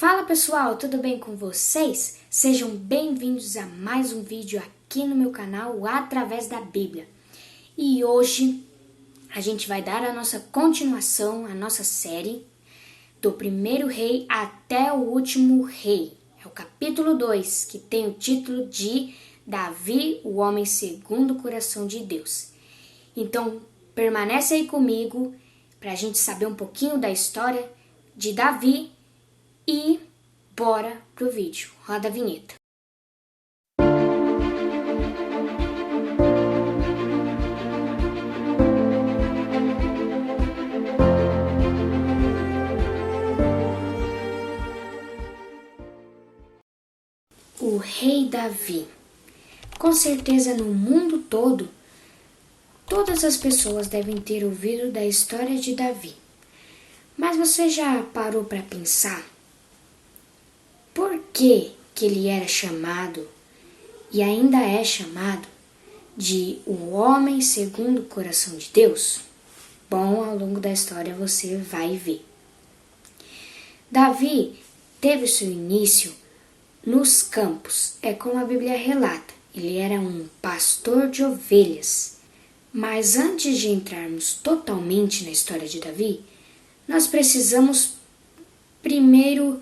Fala pessoal, tudo bem com vocês? Sejam bem-vindos a mais um vídeo aqui no meu canal Através da Bíblia. E hoje a gente vai dar a nossa continuação, a nossa série do primeiro rei até o último rei. É o capítulo 2, que tem o título de Davi, o homem segundo o coração de Deus. Então permanece aí comigo para a gente saber um pouquinho da história de Davi. E bora pro vídeo. Roda a vinheta. O rei Davi. Com certeza no mundo todo, todas as pessoas devem ter ouvido da história de Davi. Mas você já parou para pensar? Por que ele era chamado, e ainda é chamado, de o homem segundo o coração de Deus? Bom, ao longo da história você vai ver. Davi teve seu início nos campos, é como a Bíblia relata. Ele era um pastor de ovelhas. Mas antes de entrarmos totalmente na história de Davi, nós precisamos primeiro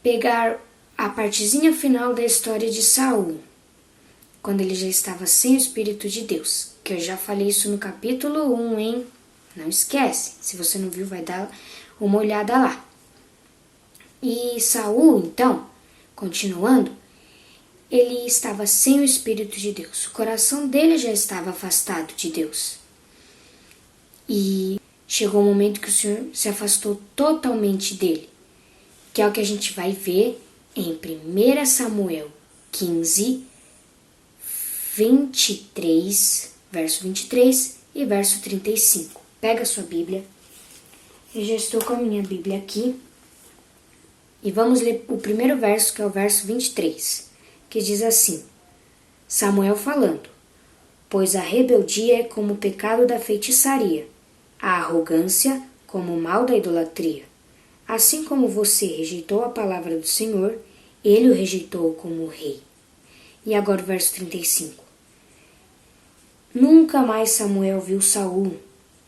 pegar a partezinha final da história de Saul, quando ele já estava sem o Espírito de Deus, que eu já falei isso no capítulo 1, hein? Não esquece, se você não viu, vai dar uma olhada lá. E Saul, então, continuando, ele estava sem o Espírito de Deus, o coração dele já estava afastado de Deus. E chegou o momento que o Senhor se afastou totalmente dele, que é o que a gente vai ver em 1 Samuel 15, 23, verso 23 e verso 35. Pega a sua Bíblia. Eu já estou com a minha Bíblia aqui. E vamos ler o primeiro verso, que é o verso 23, que diz assim: Samuel falando: Pois a rebeldia é como o pecado da feitiçaria, a arrogância como o mal da idolatria. Assim como você rejeitou a palavra do Senhor, ele o rejeitou como rei. E agora o verso 35. Nunca mais Samuel viu Saul,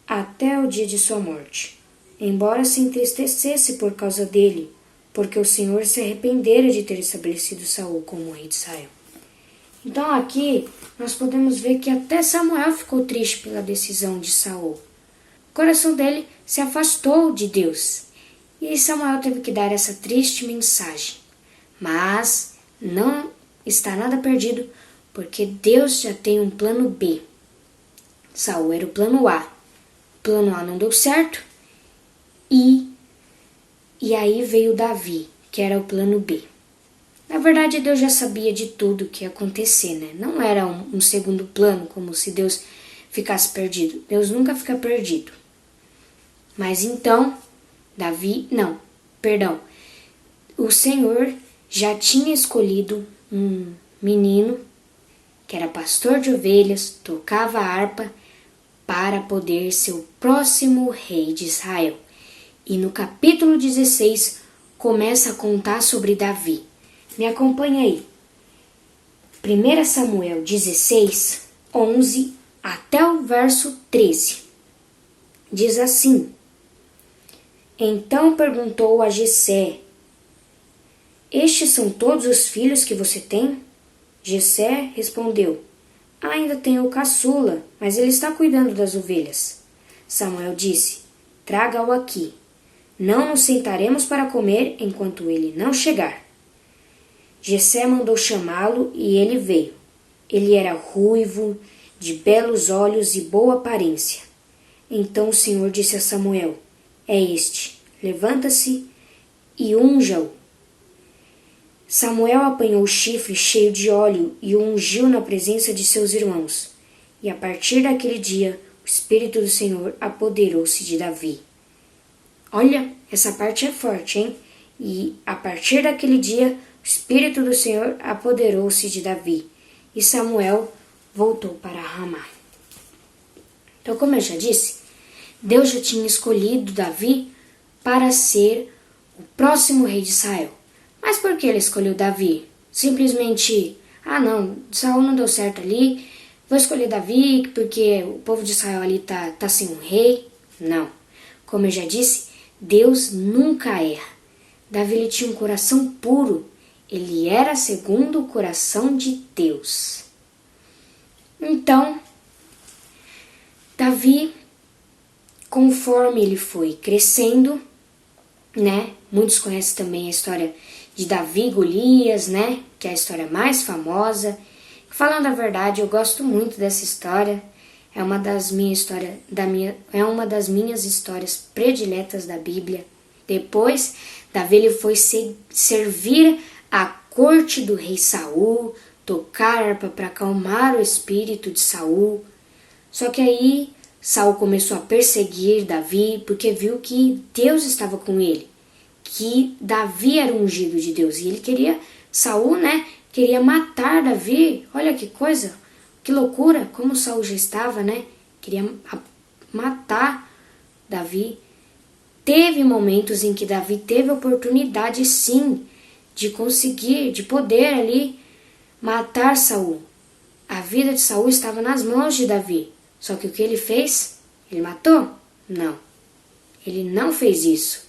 até o dia de sua morte, embora se entristecesse por causa dele, porque o Senhor se arrependera de ter estabelecido Saul como rei de Israel. Então aqui nós podemos ver que até Samuel ficou triste pela decisão de Saul. O coração dele se afastou de Deus. E Samuel teve que dar essa triste mensagem. Mas não está nada perdido, porque Deus já tem um plano B. Saul era o plano A. O plano A não deu certo. E aí veio Davi, que era o plano B. Na verdade, Deus já sabia de tudo que ia acontecer, né? Não era um segundo plano, como se Deus ficasse perdido. Deus nunca fica perdido. Mas então, o Senhor já tinha escolhido um menino que era pastor de ovelhas, tocava harpa, para poder ser o próximo rei de Israel. E no capítulo 16 começa a contar sobre Davi. Me acompanha aí. 1 Samuel 16, 11 até o verso 13. Diz assim: Então perguntou a Jessé: Estes são todos os filhos que você tem? Jessé respondeu: Ainda tenho o caçula, mas ele está cuidando das ovelhas. Samuel disse: Traga-o aqui. Não nos sentaremos para comer enquanto ele não chegar. Jessé mandou chamá-lo e ele veio. Ele era ruivo, de belos olhos e boa aparência. Então o Senhor disse a Samuel: É este, levanta-se e unja-o. Samuel apanhou o chifre cheio de óleo e o ungiu na presença de seus irmãos. E a partir daquele dia, o Espírito do Senhor apoderou-se de Davi. Olha, essa parte é forte, hein? E a partir daquele dia, o Espírito do Senhor apoderou-se de Davi. E Samuel voltou para Ramá. Então, como eu já disse, Deus já tinha escolhido Davi para ser o próximo rei de Israel. Mas por que ele escolheu Davi? Simplesmente, não, Saul não deu certo ali, vou escolher Davi porque o povo de Israel ali tá sem um rei. Não. Como eu já disse, Deus nunca erra. Davi ele tinha um coração puro. Ele era segundo o coração de Deus. Então, Davi, conforme ele foi crescendo, né? Muitos conhecem também a história de Davi e Golias, né? Que é a história mais famosa. Falando a verdade, eu gosto muito dessa história. É uma das minhas histórias prediletas da Bíblia. Depois, Davi ele foi servir à corte do rei Saul, tocar harpa para acalmar o espírito de Saul. Só que aí Saul começou a perseguir Davi porque viu que Deus estava com ele, que Davi era o ungido de Deus e ele queria, Saul, né, queria matar Davi. Olha que coisa, que loucura, como Saul já estava, né, queria matar Davi. Teve momentos em que Davi teve oportunidade sim de conseguir, de poder ali matar Saul. A vida de Saul estava nas mãos de Davi. Só que o que ele fez? Ele matou? Não. Ele não fez isso.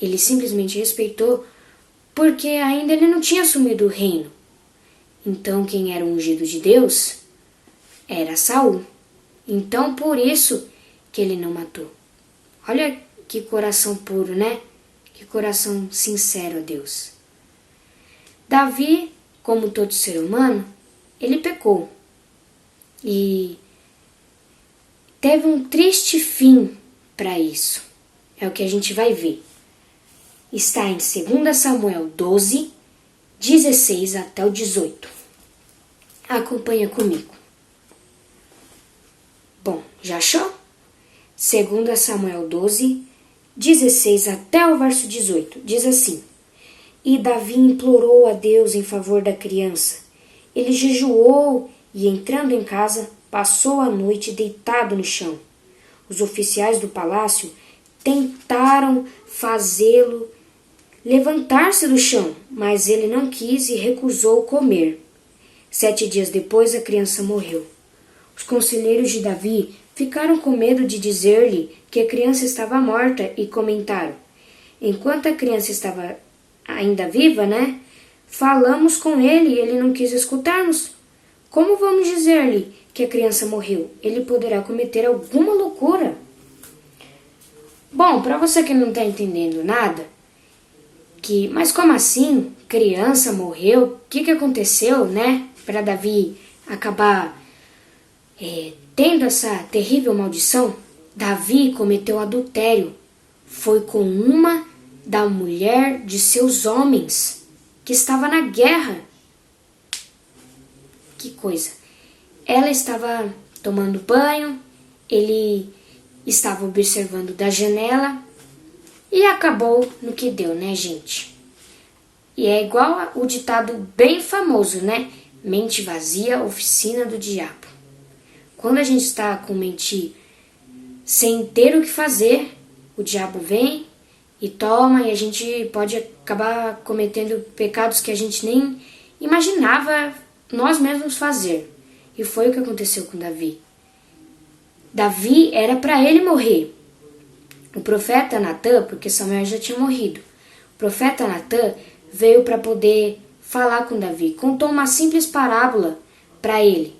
Ele simplesmente respeitou porque ainda ele não tinha assumido o reino. Então quem era o ungido de Deus era Saul. Então por isso que ele não matou. Olha que coração puro, né? Que coração sincero a Deus. Davi, como todo ser humano, ele pecou. E teve um triste fim para isso. É o que a gente vai ver. Está em 2 Samuel 12, 16 até o 18. Acompanha comigo. Bom, já achou? 2 Samuel 12, 16 até o verso 18. Diz assim: E Davi implorou a Deus em favor da criança. Ele jejuou e, entrando em casa, passou a noite deitado no chão. Os oficiais do palácio tentaram fazê-lo levantar-se do chão, mas ele não quis e recusou comer. 7 dias depois, a criança morreu. Os conselheiros de Davi ficaram com medo de dizer-lhe que a criança estava morta e comentaram: enquanto a criança estava ainda viva, né? Falamos com ele e ele não quis escutar-nos. Como vamos dizer-lhe que a criança morreu? Ele poderá cometer alguma loucura. Bom, para você que não está entendendo nada, mas como assim? Criança morreu? O que aconteceu, né? Para Davi acabar tendo essa terrível maldição? Davi cometeu adultério. Foi com uma da mulher de seus homens, que estava na guerra. Que coisa. Ela estava tomando banho, ele estava observando da janela e acabou no que deu, né, gente? E é igual o ditado bem famoso, né? Mente vazia, oficina do diabo. Quando a gente está com mente sem ter o que fazer, o diabo vem e toma, e a gente pode acabar cometendo pecados que a gente nem imaginava nós mesmos fazer. E foi o que aconteceu com Davi. Davi era para ele morrer. O profeta Natã, porque Samuel já tinha morrido, o profeta Natã veio para poder falar com Davi, contou uma simples parábola para ele,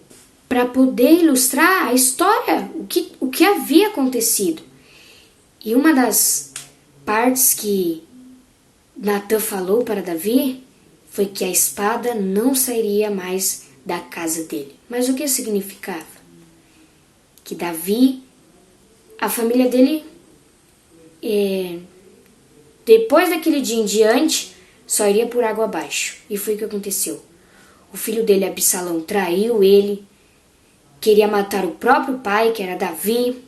para poder ilustrar a história, o que havia acontecido. E uma das partes que Natã falou para Davi foi que a espada não sairia mais da casa dele. Mas o que significava? Que Davi, a família dele, depois daquele dia em diante, só iria por água abaixo. E foi o que aconteceu. O filho dele, Absalão, traiu ele, queria matar o próprio pai, que era Davi,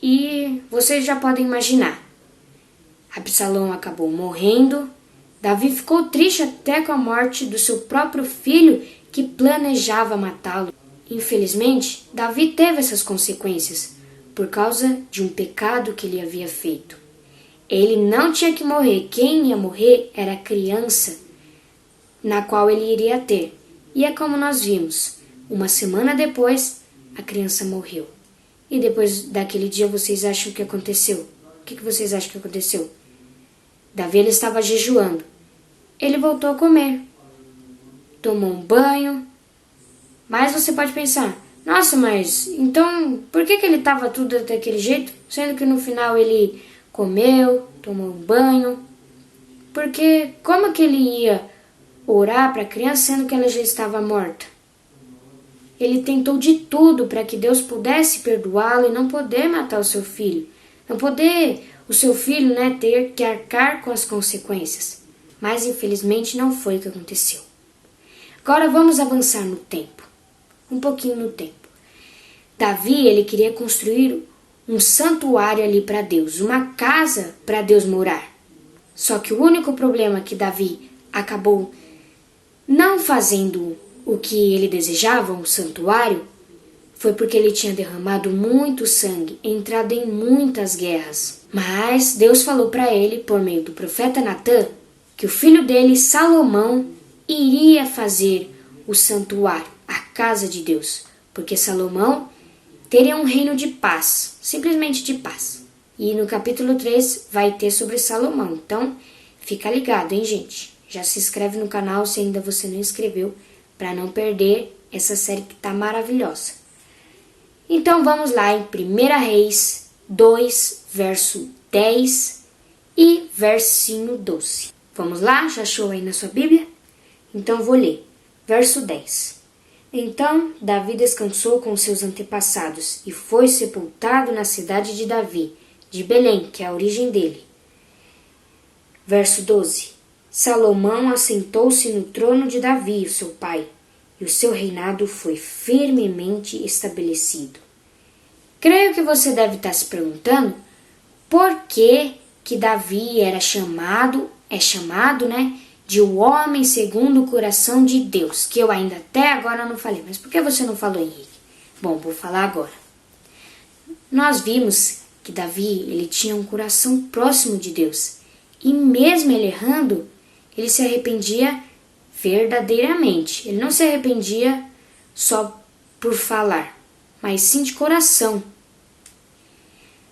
e vocês já podem imaginar. Absalão acabou morrendo. Davi ficou triste até com a morte do seu próprio filho, que planejava matá-lo. Infelizmente, Davi teve essas consequências por causa de um pecado que ele havia feito. Ele não tinha que morrer. Quem ia morrer era a criança na qual ele iria ter. E é como nós vimos. Uma semana depois, a criança morreu. E depois daquele dia, vocês acham que aconteceu? O que vocês acham que aconteceu? Davi ele estava jejuando. Ele voltou a comer. Tomou um banho. Mas você pode pensar, nossa, mas então por que ele estava tudo daquele jeito? Sendo que no final ele comeu, tomou um banho. Porque como que ele ia orar para a criança sendo que ela já estava morta? Ele tentou de tudo para que Deus pudesse perdoá-lo e não poder matar o seu filho. Não poder o seu filho, ter que arcar com as consequências. Mas infelizmente não foi o que aconteceu. Agora vamos avançar no tempo. Um pouquinho no tempo. Davi, ele queria construir um santuário ali para Deus, uma casa para Deus morar. Só que o único problema que Davi acabou não fazendo o que ele desejava, um santuário, foi porque ele tinha derramado muito sangue, entrado em muitas guerras. Mas Deus falou para ele, por meio do profeta Natã, que o filho dele, Salomão, iria fazer o santuário, a casa de Deus, porque Salomão teria um reino de paz, simplesmente de paz. E no capítulo 3 vai ter sobre Salomão, então fica ligado, hein, gente? Já se inscreve no canal se ainda você não inscreveu, para não perder essa série que tá maravilhosa. Então vamos lá em 1 Reis 2, verso 10 e versinho 12. Vamos lá? Já achou aí na sua Bíblia? Então vou ler. Verso 10. Então Davi descansou com seus antepassados e foi sepultado na cidade de Davi, de Belém, que é a origem dele. Verso 12. Salomão assentou-se no trono de Davi, seu pai, e o seu reinado foi firmemente estabelecido. Creio que você deve estar se perguntando por que Davi é chamado, de o homem segundo o coração de Deus, que eu ainda até agora não falei. Mas por que você não falou, Henrique? Bom, vou falar agora. Nós vimos que Davi, ele tinha um coração próximo de Deus. E mesmo ele errando, ele se arrependia verdadeiramente. Ele não se arrependia só por falar, mas sim de coração.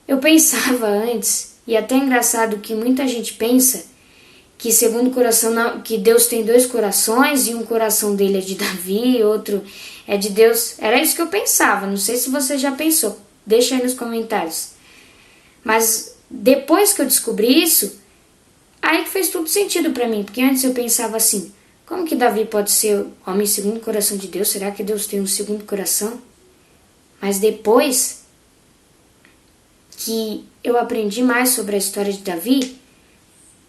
Eu pensava antes, e até é engraçado que muita gente pensa, que segundo o coração, que Deus tem dois corações, e um coração dele é de Davi e outro é de Deus. Era isso que eu pensava, não sei se você já pensou, deixa aí nos comentários. Mas depois que eu descobri isso, aí que fez tudo sentido para mim, porque antes eu pensava assim, como que Davi pode ser homem segundo o coração de Deus? Será que Deus tem um segundo coração? Mas depois que eu aprendi mais sobre a história de Davi,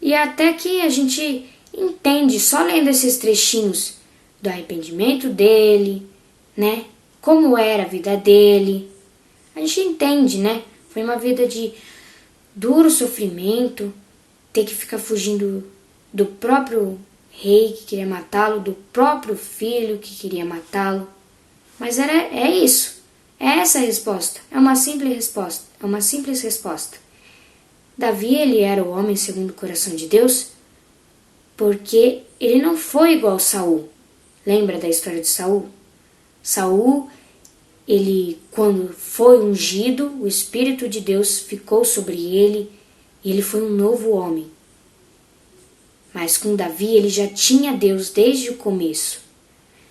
e até que a gente entende, só lendo esses trechinhos do arrependimento dele, como era a vida dele, a gente entende, Foi uma vida de duro sofrimento, ter que ficar fugindo do próprio rei que queria matá-lo, do próprio filho que queria matá-lo. Mas é isso. É essa a resposta. É uma simples resposta. Davi, ele era o homem segundo o coração de Deus porque ele não foi igual a Saul. Lembra da história de Saul? Saul, ele, quando foi ungido, o Espírito de Deus ficou sobre ele e ele foi um novo homem. Mas com Davi, ele já tinha Deus desde o começo.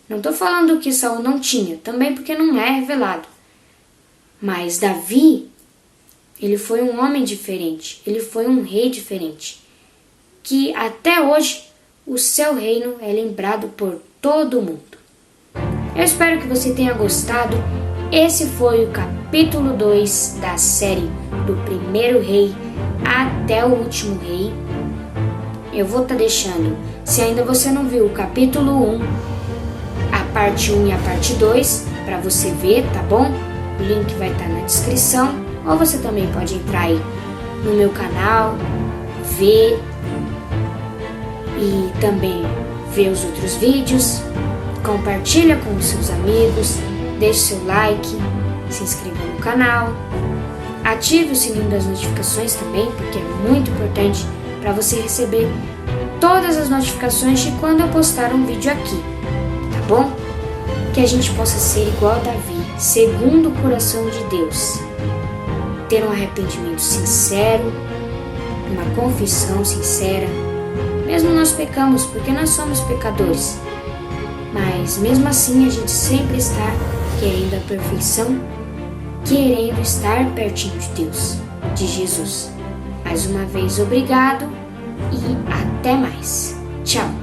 Não estou falando que Saul não tinha, também porque não é revelado. Mas Davi, ele foi um homem diferente, ele foi um rei diferente, que até hoje o seu reino é lembrado por todo mundo. Eu espero que você tenha gostado. Esse foi o capítulo 2 da série do primeiro rei até o último rei. Eu vou estar deixando, se ainda você não viu o capítulo 1, a parte 1 e a parte 2, para você ver, tá bom? O link vai estar na descrição, ou você também pode entrar aí no meu canal, ver e também ver os outros vídeos. Compartilha com os seus amigos, deixe seu like, se inscreva no canal. Ative o sininho das notificações também, porque é muito importante para você receber todas as notificações de quando eu postar um vídeo aqui, tá bom? Que a gente possa ser igual a Davi, segundo o coração de Deus. Ter um arrependimento sincero, uma confissão sincera. Mesmo nós pecamos, porque nós somos pecadores. Mas mesmo assim a gente sempre está querendo a perfeição, querendo estar pertinho de Deus, de Jesus. Mais uma vez, obrigado e até mais. Tchau!